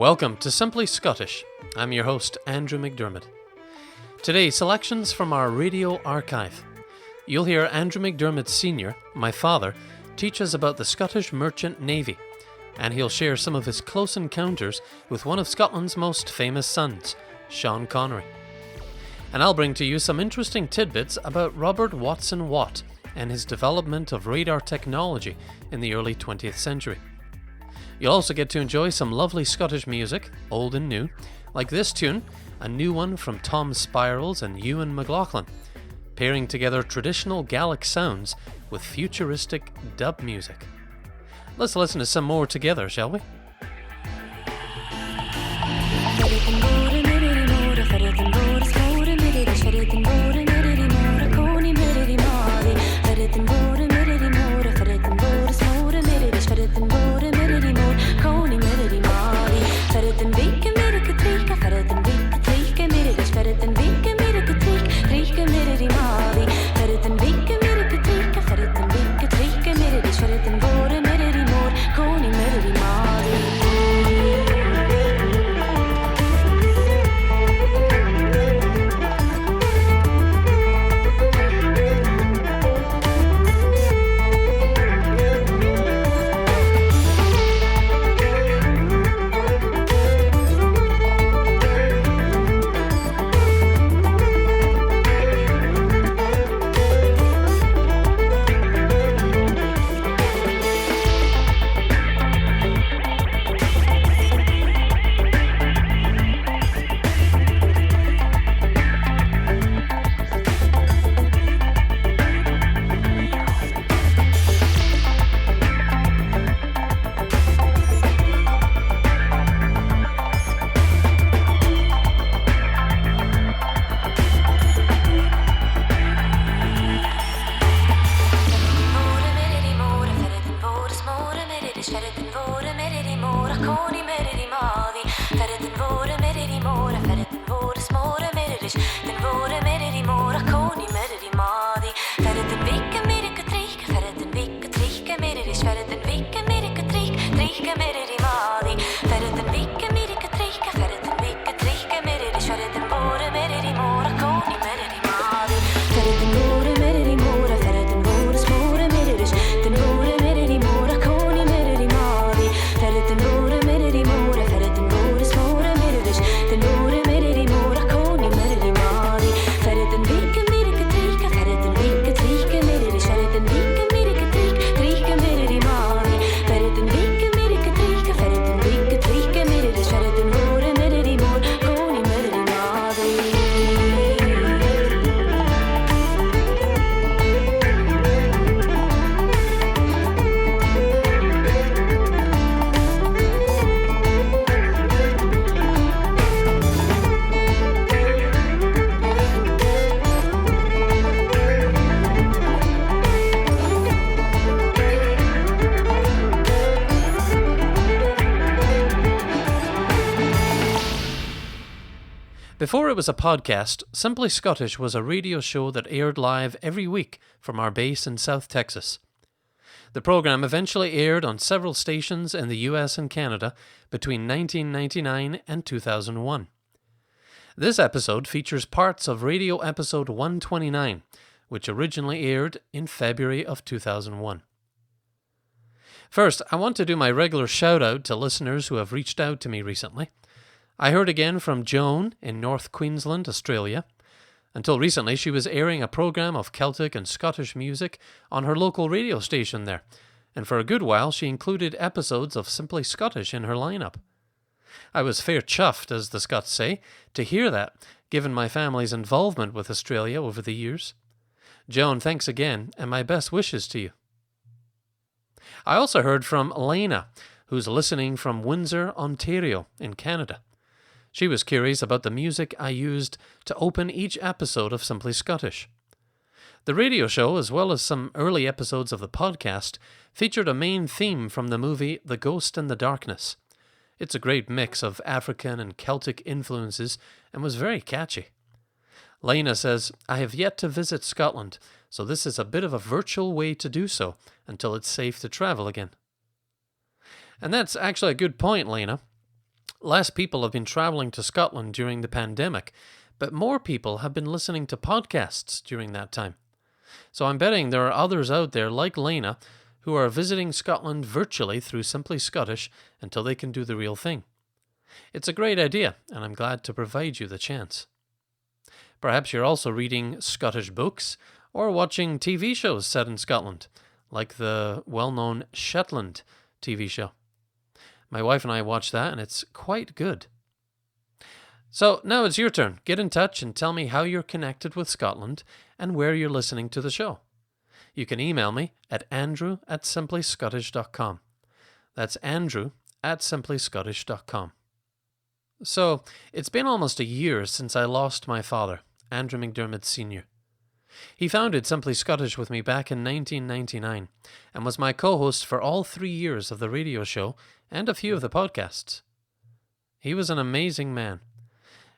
Welcome to Simply Scottish. I'm your host, Andrew McDermott. Today, selections from our radio archive. You'll hear Andrew McDermott Sr., my father, teach us about the Scottish Merchant Navy, and he'll share some of his close encounters with one of Scotland's most famous sons, Sean Connery. And I'll bring to you some interesting tidbits about Robert Watson Watt and his development of radar technology in the early 20th century. You'll also get to enjoy some lovely Scottish music, old and new, like this tune, a new one from Tom Spirals and Ewan McLaughlin, pairing together traditional Gaelic sounds with futuristic dub music. Let's listen to some more together, shall we? Before it was a podcast, Simply Scottish was a radio show that aired live every week from our base in South Texas. The program eventually aired on several stations in the US and Canada between 1999 and 2001. This episode features parts of radio episode 129, which originally aired in February of 2001. First, I want to do my regular shout-out to listeners who have reached out to me recently. I heard again from Joan in North Queensland, Australia. Until recently, she was airing a program of Celtic and Scottish music on her local radio station there, and for a good while she included episodes of Simply Scottish in her lineup. I was fair chuffed, as the Scots say, to hear that, given my family's involvement with Australia over the years. Joan, thanks again, and my best wishes to you. I also heard from Lena, who's listening from Windsor, Ontario, in Canada. She was curious about the music I used to open each episode of Simply Scottish. The radio show, as well as some early episodes of the podcast, featured a main theme from the movie The Ghost in the Darkness. It's a great mix of African and Celtic influences and was very catchy. Lena says, I have yet to visit Scotland, so this is a bit of a virtual way to do so until it's safe to travel again. And that's actually a good point, Lena. Less people have been travelling to Scotland during the pandemic, but more people have been listening to podcasts during that time. So I'm betting there are others out there like Lena who are visiting Scotland virtually through Simply Scottish until they can do the real thing. It's a great idea, and I'm glad to provide you the chance. Perhaps you're also reading Scottish books or watching TV shows set in Scotland, like the well-known Shetland TV show. My wife and I watched that, and it's quite good. So now it's your turn. Get in touch and tell me how you're connected with Scotland and where you're listening to the show. You can email me at andrew@simplyscottish.com. That's andrew@simplyscottish.com. So, it's been almost a year since I lost my father, Andrew McDermott Sr. He founded Simply Scottish with me back in 1999 and was my co-host for all 3 years of the radio show and a few of the podcasts. He was an amazing man.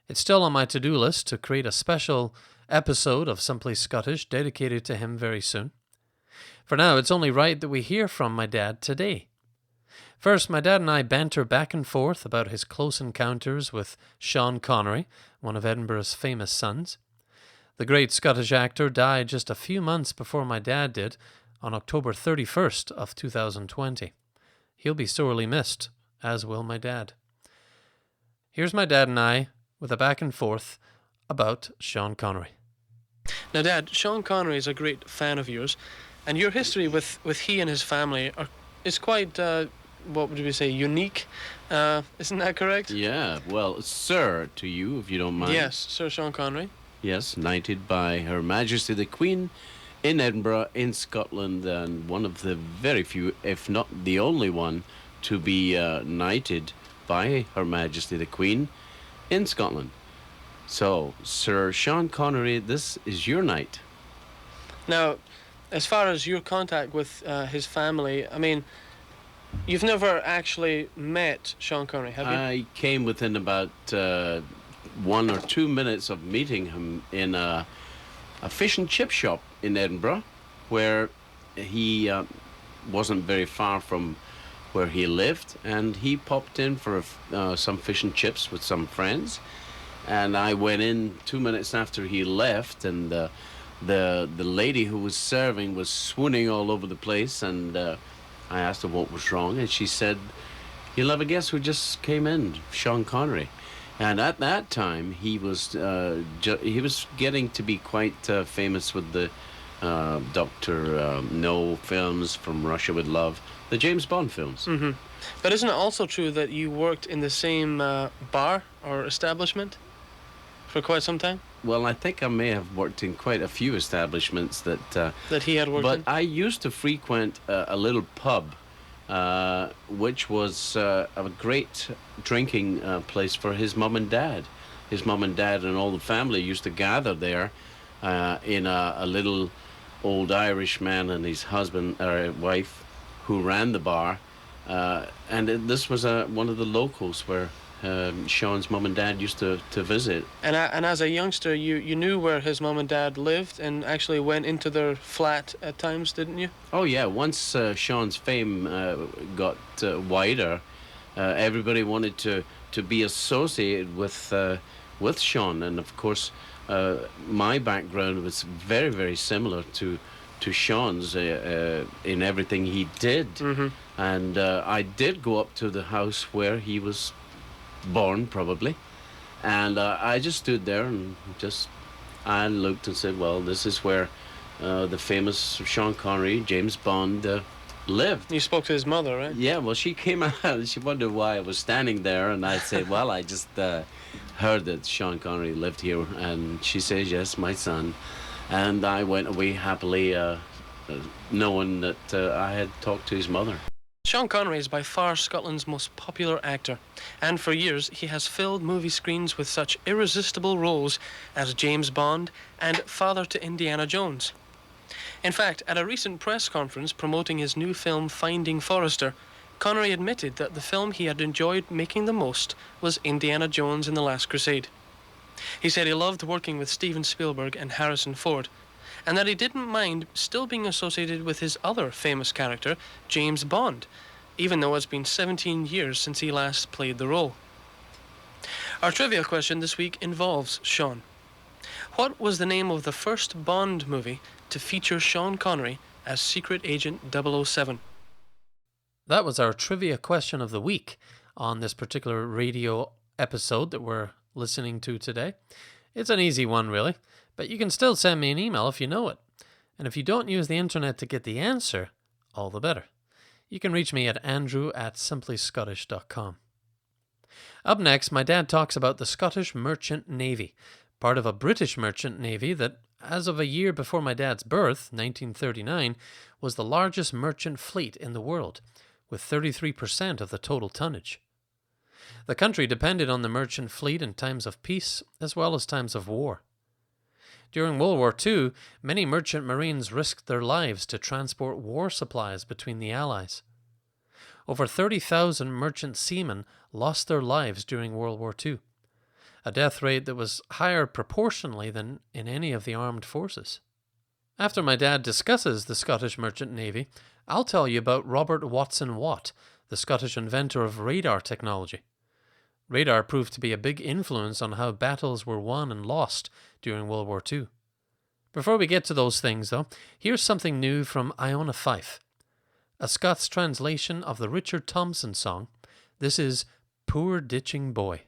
It's still on my to-do list to create a special episode of Simply Scottish dedicated to him very soon. For now, it's only right that we hear from my dad today. First, my dad and I banter back and forth about his close encounters with Sean Connery, one of Edinburgh's famous sons. The great Scottish actor died just a few months before my dad did, on October 31st of 2020. He'll be sorely missed, as will my dad. Here's my dad and I with a back and forth about Sean Connery. Now, Dad, Sean Connery is a great fan of yours, and your history with he and his family is quite, what would we say, unique. Isn't that correct? Yeah, well, sir to you, if you don't mind. Yes, Sir Sean Connery. Yes, knighted by Her Majesty the Queen in Edinburgh, in Scotland, and one of the very few, if not the only one, to be knighted by Her Majesty the Queen in Scotland. So, Sir Sean Connery, this is your night. Now, as far as your contact with his family, I mean, you've never actually met Sean Connery, have you? I came within about 1 or 2 minutes of meeting him in a fish and chip shop in Edinburgh, where he wasn't very far from where he lived, and he popped in for some fish and chips with some friends, and I went in 2 minutes after he left, and the lady who was serving was swooning all over the place, and I asked her what was wrong, and she said, "You'll have a guess who just came in, Sean Connery." And at that time, he was getting to be quite famous with the Dr. No films, From Russia with Love, the James Bond films. Mm-hmm. But isn't it also true that you worked in the same bar or establishment for quite some time? Well, I think I may have worked in quite a few establishments that he had worked in? But I used to frequent a little pub, which was a great drinking place for his mum and dad. His mum and dad and all the family used to gather there in a little old Irish man and his husband or wife who ran the bar. And this was one of the locals where Sean's mum and dad used to visit. And as a youngster, you knew where his mum and dad lived and actually went into their flat at times, didn't you? Oh yeah, once Sean's fame got wider, everybody wanted to be associated with Sean, and of course my background was very, very similar to Sean's in everything he did. Mm-hmm. And I did go up to the house where he was born, probably, and I just stood there and I looked and said, well, this is where the famous Sean Connery, James Bond, lived. You spoke to his mother, right? Yeah, well, she came out and she wondered why I was standing there, and I said, well, I just heard that Sean Connery lived here, and she says, yes, my son. And I went away happily knowing that I had talked to his mother. Sean Connery is by far Scotland's most popular actor, and for years he has filled movie screens with such irresistible roles as James Bond and father to Indiana Jones. In fact, at a recent press conference promoting his new film Finding Forrester, Connery admitted that the film he had enjoyed making the most was Indiana Jones and the Last Crusade. He said he loved working with Steven Spielberg and Harrison Ford, and that he didn't mind still being associated with his other famous character, James Bond, even though it's been 17 years since he last played the role. Our trivia question this week involves Sean. What was the name of the first Bond movie to feature Sean Connery as Secret Agent 007? That was our trivia question of the week on this particular radio episode that we're listening to today. It's an easy one, really, but you can still send me an email if you know it. And if you don't use the internet to get the answer, all the better. You can reach me at andrew@simplyscottish.com. Up next, my dad talks about the Scottish Merchant Navy, part of a British merchant navy that, as of a year before my dad's birth, 1939, was the largest merchant fleet in the world, with 33% of the total tonnage. The country depended on the merchant fleet in times of peace as well as times of war. During World War II, many merchant marines risked their lives to transport war supplies between the Allies. Over 30,000 merchant seamen lost their lives during World War II, a death rate that was higher proportionally than in any of the armed forces. After my dad discusses the Scottish Merchant Navy, I'll tell you about Robert Watson Watt, the Scottish inventor of radar technology. Radar proved to be a big influence on how battles were won and lost during World War II. Before we get to those things, though, here's something new from Iona Fife, a Scots translation of the Richard Thompson song. This is Poor Ditching Boy.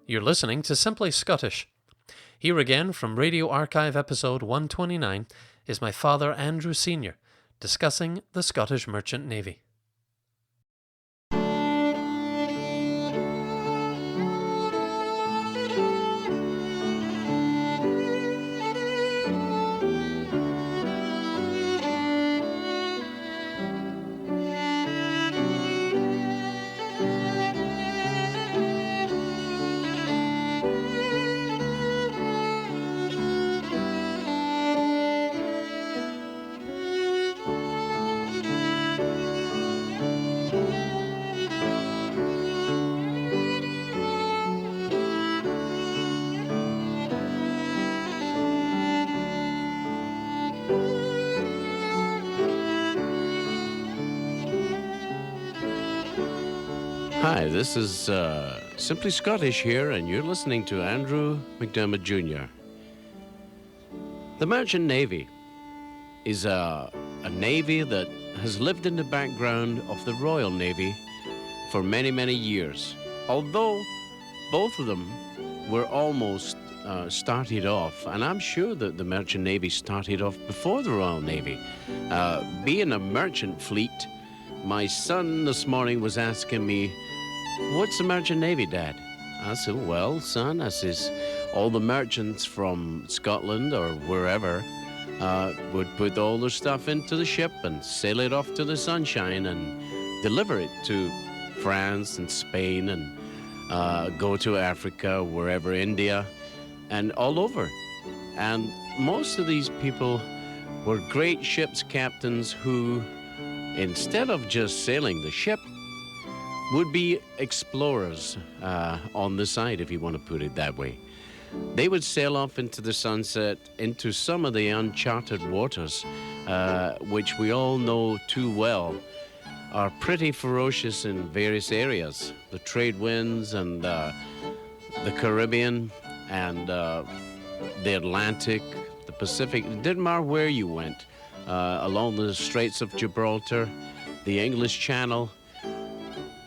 You're listening to Simply Scottish. Here again from Radio Archive episode 129 is my father Andrew Sr. discussing the Scottish Merchant Navy. Hi, this is Simply Scottish here, and you're listening to Andrew McDermott Jr. The Merchant Navy is a navy that has lived in the background of the Royal Navy for many, many years. Although both of them were almost started off, and I'm sure that the Merchant Navy started off before the Royal Navy. Being a merchant fleet, my son this morning was asking me, "What's the Merchant Navy, Dad?" I said, "Well, son," I says, "all the merchants from Scotland or wherever would put all their stuff into the ship and sail it off to the sunshine and deliver it to France and Spain and go to Africa, wherever, India, and all over." And most of these people were great ship's captains who, instead of just sailing the ship, would be explorers on the side, if you want to put it that way. They would sail off into the sunset, into some of the uncharted waters, which we all know too well are pretty ferocious in various areas. The trade winds and the Caribbean and the Atlantic, the Pacific. It didn't matter where you went, along the Straits of Gibraltar, the English Channel.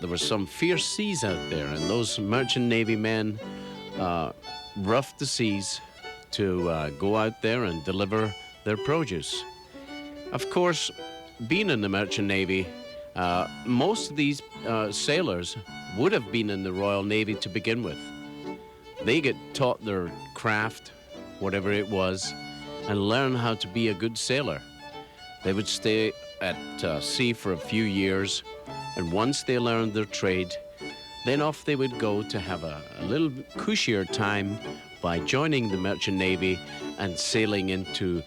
There were some fierce seas out there, and those Merchant Navy men roughed the seas to go out there and deliver their produce. Of course, being in the Merchant Navy, most of these sailors would have been in the Royal Navy to begin with. They get taught their craft, whatever it was, and learn how to be a good sailor. They would stay at sea for a few years, and once they learned their trade, then off they would go to have a little cushier time by joining the Merchant Navy and sailing into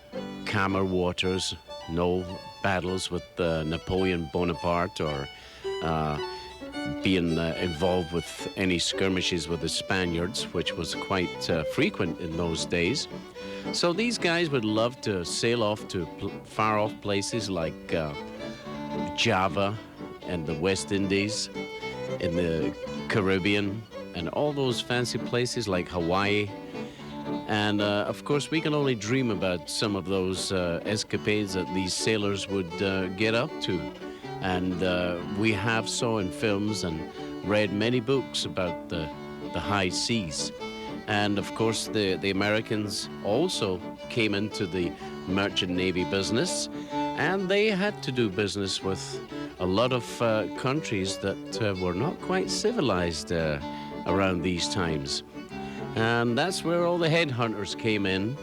calmer waters, no battles with Napoleon Bonaparte or being involved with any skirmishes with the Spaniards, which was quite frequent in those days. So these guys would love to sail off to far-off places like Java and the West Indies, in the Caribbean, and all those fancy places like Hawaii. And of course, we can only dream about some of those escapades that these sailors would get up to. And we have saw in films and read many books about the high seas. And of course, the Americans also came into the Merchant Navy business, and they had to do business with a lot of countries that were not quite civilized around these times. And that's where all the headhunters came in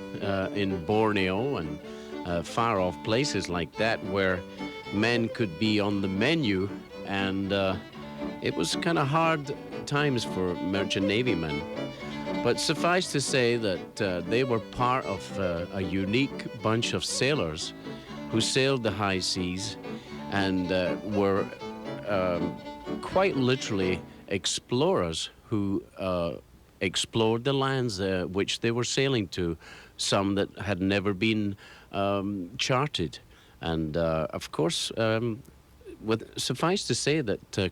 Borneo and far-off places like that, where men could be on the menu, and it was kind of hard times for Merchant Navy men. But suffice to say that they were part of a unique bunch of sailors who sailed the high seas and were quite literally explorers who explored the lands which they were sailing to, some that had never been charted. And of course, suffice to say that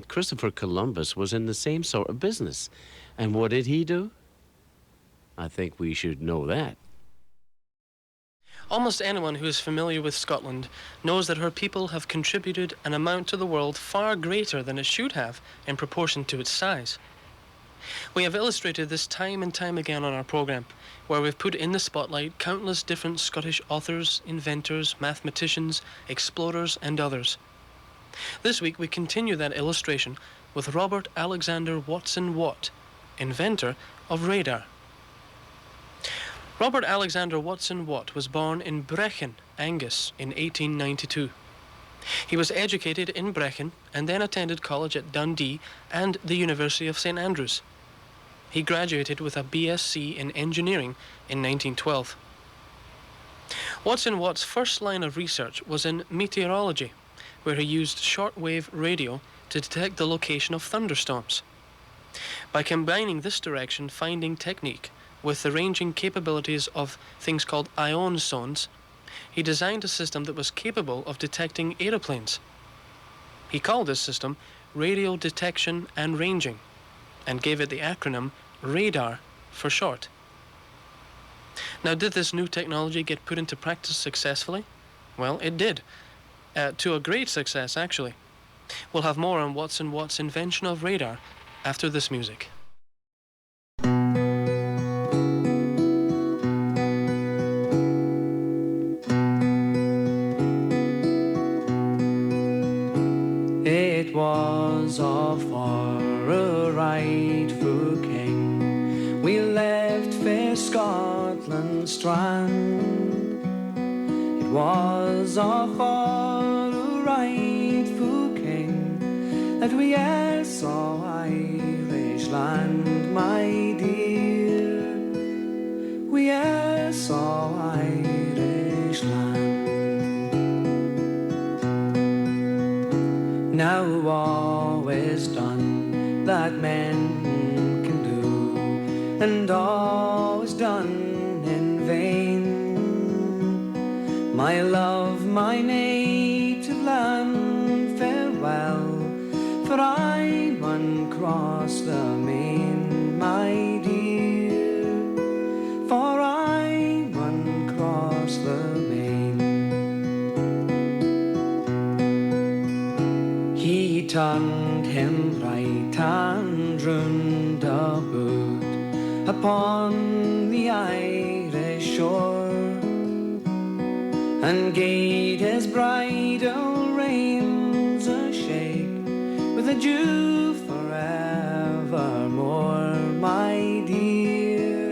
Christopher Columbus was in the same sort of business. And what did he do? I think we should know that. Almost anyone who is familiar with Scotland knows that her people have contributed an amount to the world far greater than it should have in proportion to its size. We have illustrated this time and time again on our programme, where we've put in the spotlight countless different Scottish authors, inventors, mathematicians, explorers and others. This week we continue that illustration with Robert Alexander Watson Watt, inventor of radar. Robert Alexander Watson Watt was born in Brechin, Angus, in 1892. He was educated in Brechin and then attended college at Dundee and the University of St Andrews. He graduated with a BSc in engineering in 1912. Watson Watt's first line of research was in meteorology, where he used shortwave radio to detect the location of thunderstorms. By combining this direction-finding technique with the ranging capabilities of things called ionsones, he designed a system that was capable of detecting aeroplanes. He called this system radio detection and ranging, and gave it the acronym RADAR for short. Now, did this new technology get put into practice successfully? Well, it did. To a great success, actually. We'll have more on Watson Watt's invention of radar after this music. It was all for a rightful king. We left fair Scotland's strand. It was all for a rightful king that we e'er saw Irish land, my dear. We e'er saw Irish land. Now all is done that men can do, and all is done in vain. My love, my native land, farewell, for I mun cross the main, my dear, for I mun cross the main. He turned him right and round about upon the Irish shore, and gave his bridle reins a shake with a dew forevermore, my dear,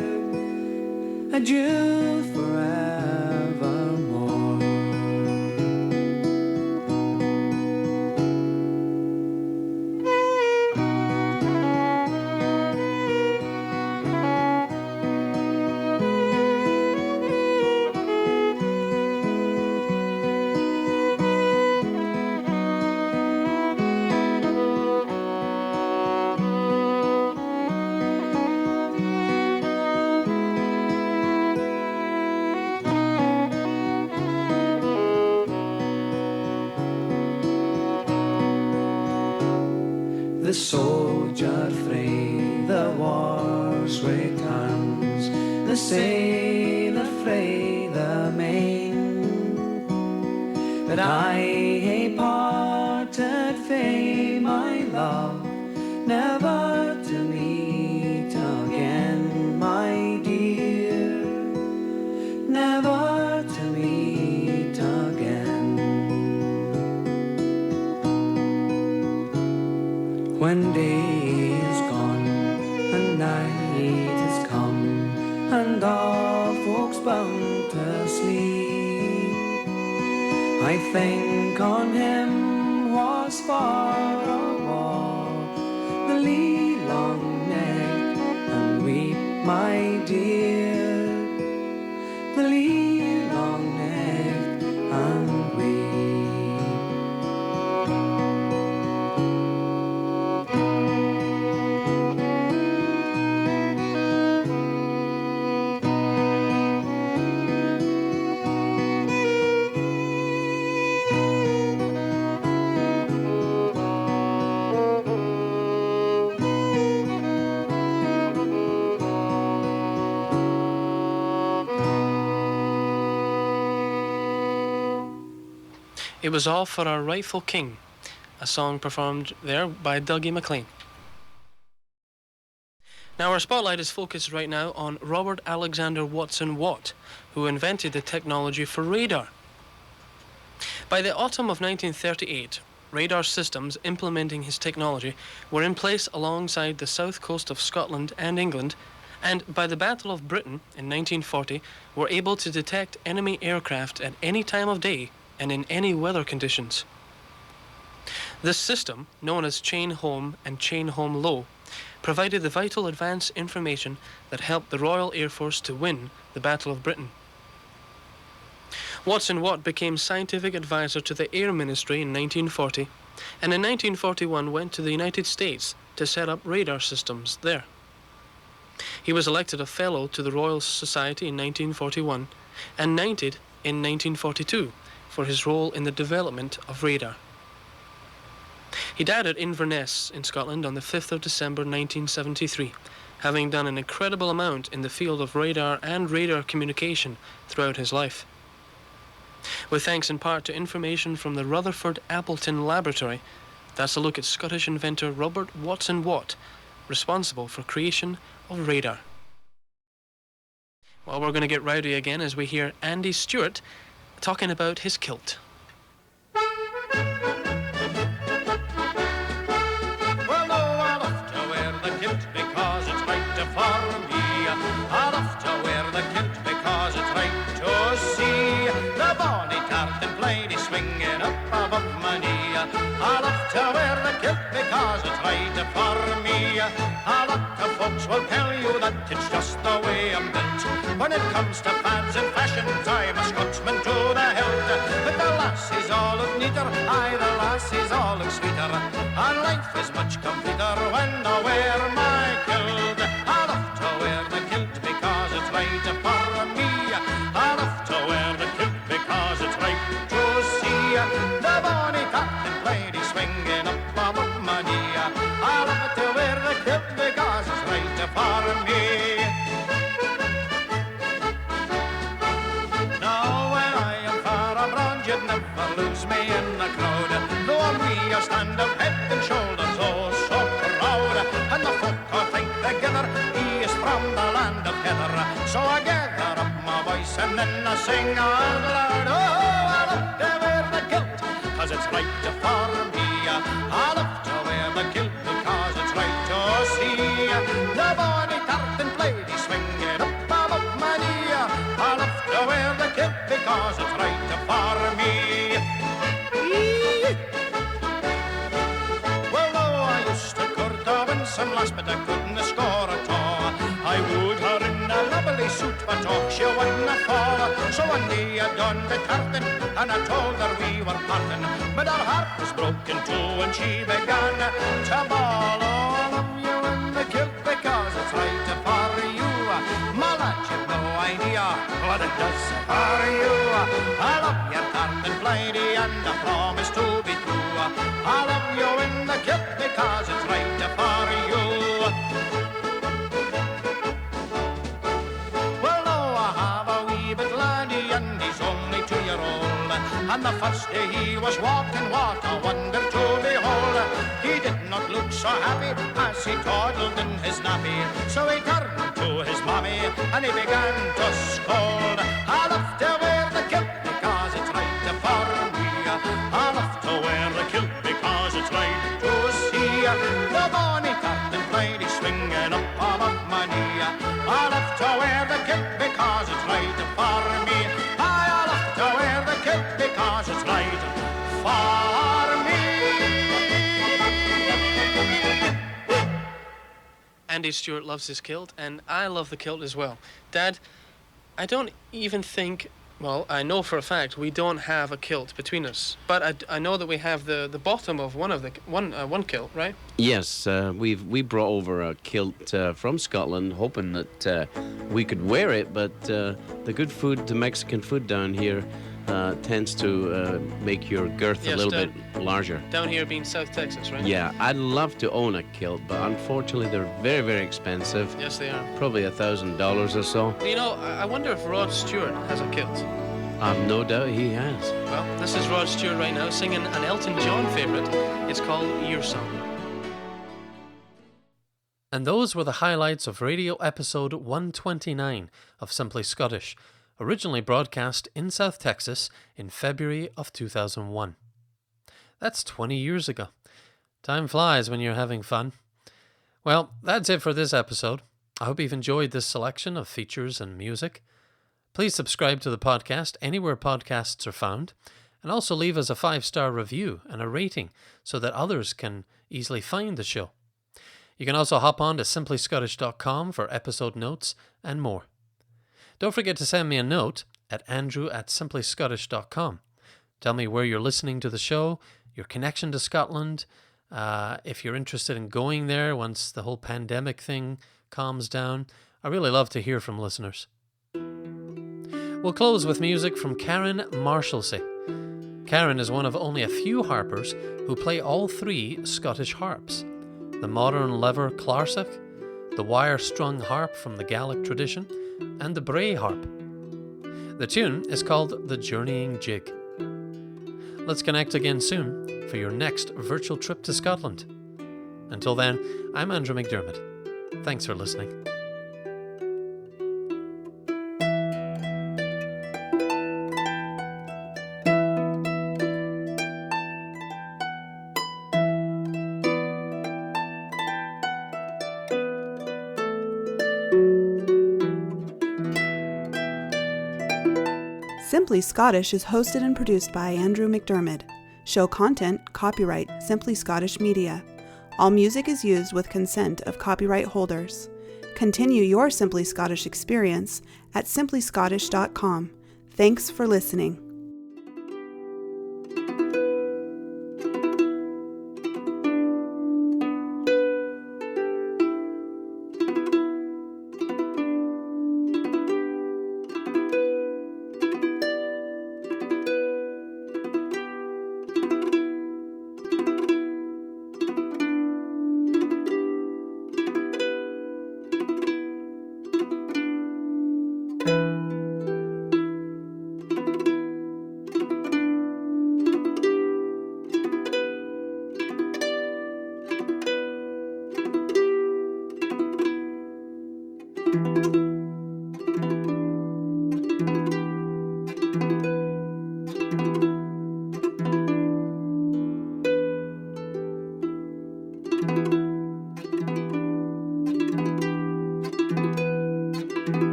a dew forevermore. The soldier frae the wars returns, the sailor frae the main. But I hae parted frae my love, never to meet again, my dear, never to meet again. When day is gone and night is come, and all folks bound to sleep, I think on him was far awa, the lee long neck, and weep, my dear, the lee long neck, and weep. It was all for our rightful king, a song performed there by Dougie MacLean. Now our spotlight is focused right now on Robert Alexander Watson Watt, who invented the technology for radar. By the autumn of 1938, radar systems implementing his technology were in place alongside the south coast of Scotland and England, and by the Battle of Britain in 1940 were able to detect enemy aircraft at any time of day and in any weather conditions. This system, known as Chain Home and Chain Home Low, provided the vital advance information that helped the Royal Air Force to win the Battle of Britain. Watson Watt became scientific advisor to the Air Ministry in 1940, and in 1941 went to the United States to set up radar systems there. He was elected a Fellow to the Royal Society in 1941 and knighted in 1942 for his role in the development of radar. He died at Inverness in Scotland on the 5th of December 1973, having done an incredible amount in the field of radar and radar communication throughout his life. With thanks in part to information from the Rutherford Appleton Laboratory, that's a look at Scottish inventor Robert Watson Watt, responsible for creation of radar. Well, we're going to get rowdy again as we hear Andy Stewart talking about his kilt. Well, no, I love to wear the kilt because it's right for me. I love to wear the kilt because it's right to see the bonny tartan lady swinging up above my knee. I love to wear the kilt because it's right for me. A lot of folks will tell you that it's just the way I'm built. When it comes to fads and fashions, I'm a Scotsman to the hilt. But the lassies all look neater, aye, the lassies all look sweeter, and life is much completer when I wear my kilt. I love to wear the kilt because it's right for me. I love to wear the kilt because it's right to see the bonny tartan lady swinging up above my knee. I love to wear the kilt because it's right for me. Now when I am far abroad, you'd never lose me in the crowd. No, we stand up head and shoulders, oh so proud. And the folk all think together, he is from the land of heather. So I gather up my voice and then I sing out loud. Oh, I love to wear the kilt, cause it's right for me. I love to wear the kilt because it's right to see the bonny tartan lady swinging up above my knee. I love to wear the kilt because it's right for me. Well, no, I used to court a winsome lass, but I couldn't score at all. I wooed her in a lovely suit, but oh, she wouldn't fall. So one day I donned the tartan, and I told her we were parting. But her heart was broken too, and she began to bawl. Oh, I love you in the kilt because it's right for you. My lad, you've no idea what it does for you. I love your tartan lady, and I promise to be true. I love you in the kilt because it's right for you. Well, now I have a wee bit laddie, and he's only 2-year-old. And the first day he was walking, what a wonder to behold. He did not look so happy as he toddled in his nappy. So he turned to his mommy and he began to scold. I love to wear the kilt because it's right for me. I love to wear the kilt because it's right to see the bonny tartan lady swinging up above my knee. I love to wear the kilt because it's right for me. I love to wear the kilt because it's right for me. Andy Stewart loves his kilt, and I love the kilt as well. Dad, I don't even think, well, I know for a fact we don't have a kilt between us, but I know that we have the bottom of one kilt, right? Yes, we brought over a kilt from Scotland, hoping that we could wear it, but the good food, the Mexican food down here, tends to make your girth a little bit larger. Down here being South Texas, right? Yeah, I'd love to own a kilt, but unfortunately they're very, very expensive. Yes, they are. Probably $1,000 or so. You know, I wonder if Rod Stewart has a kilt. I've no doubt he has. Well, this is Rod Stewart right now singing an Elton John favourite. It's called Your Song. And those were the highlights of radio episode 129 of Simply Scottish, originally broadcast in South Texas in February of 2001. That's 20 years ago. Time flies when you're having fun. Well, that's it for this episode. I hope you've enjoyed this selection of features and music. Please subscribe to the podcast anywhere podcasts are found, and also leave us a 5-star review and a rating so that others can easily find the show. You can also hop on to simplyscottish.com for episode notes and more. Don't forget to send me a note at andrew@simplyscottish.com. Tell me where you're listening to the show, your connection to Scotland, if you're interested in going there once the whole pandemic thing calms down. I really love to hear from listeners. We'll close with music from Karen Marshalsea. Karen is one of only a few harpers who play all three Scottish harps: the modern lever clarsach, the wire-strung harp from the Gaelic tradition, and the Bray harp. The tune is called The Journeying Jig. Let's connect again soon for your next virtual trip to Scotland. Until then, I'm Andrew McDermott. Thanks for listening. Simply Scottish is hosted and produced by Andrew McDermott. Show content, copyright Simply Scottish Media. All music is used with consent of copyright holders. Continue your Simply Scottish experience at simplyscottish.com. Thanks for listening.